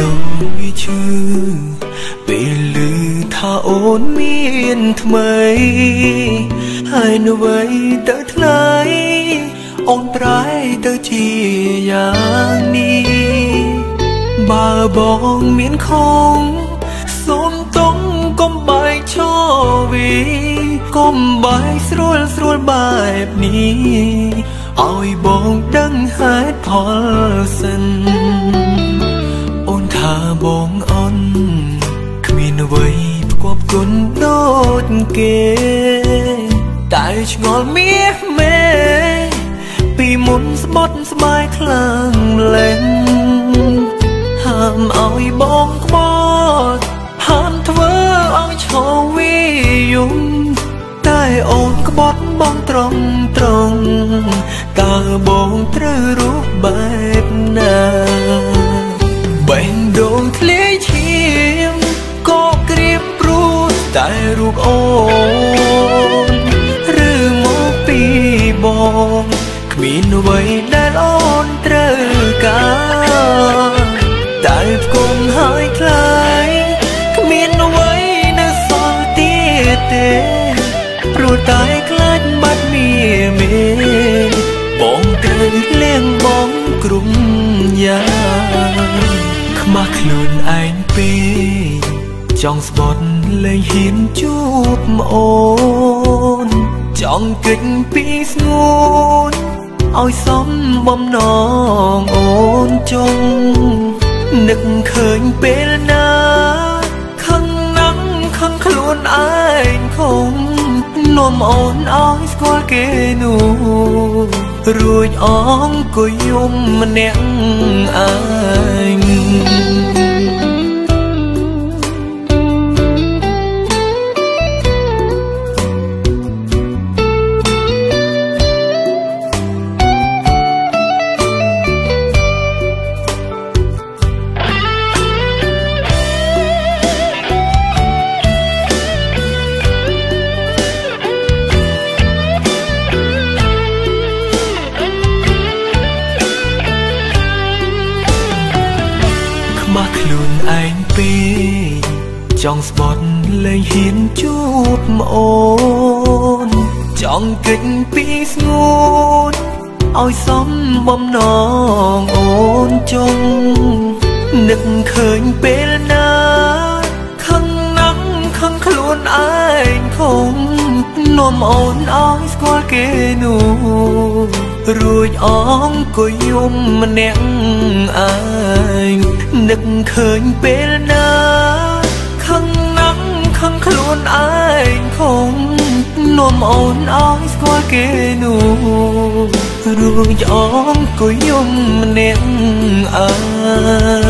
ដូរវាឈឺពេលឮថាអូនមានថ្មីហើយនៅអ្វីទៅថ្លៃអូនប្រែទៅជាយ៉ាងនេះបើបងមានខំសូមតង់កុំបែកឈរវីកុំបែកស្រួលបែបនេះឲ្យបងដឹងហេតុផលសិនអូនថាបងអន់គ្មានអ្វីផ្គប់គុណដូចគេតែឆ្ងល់មាសមេពីមុនស្បត់ស្បាយខ្លាំងម្លេះហាមឲ្យបងក្បត់ហាមធ្វើឲ្យឈរវីយំតែអូនក្បត់បងត្រង់តើបងត្រូវរស់បែបណាបែងដងធ្លាយឈាមក៏ក្រៀមព្រោះតែរូបអូនឬមកពីបងគ្មានអ្វីដែលអូនត្រូវការតែផ្គុំហើយខ្លាយគ្មានអ្វីនៅសល់ទៀតទេព្រោះតែខ្លាចបាត់មេបងត្រូវលៀងបងក្រុមយ៉ាងខ្មាស់ខ្លួនឯងពេកចង់ស្បត់លែងហ៊ានជួបអូនចង់គេចពីស្ងួនឲ្យសមបំណងអូនចង់នឹកឃើញពេលណាខឹងណាស់ខឹងខ្លួនឯងខំនាំអូនឲ្យស្គាល់គេនោះរួចអង្គុយយំម្នាក់ឯងខ្លួនឯងពេកចង់ស្បត់លែងហ៊ានជួបអូនចង់គេចពីស្ងួនឲ្យសមបំណងអូនចង់នឹកឃើញពេលណាខឹងណាស់ខឹងខ្លួនឯងខំនាំអូនឲ្យស្គាល់គេនោះរួចអង្គុយយំម្នាក់ឯងនឹកឃើញពេលណាខឹងណាស់ខឹងខ្លួនឯងខំនាំអូនឲ្យស្គាល់គេនោះរួចអង្គុយយំម្នាក់ឯង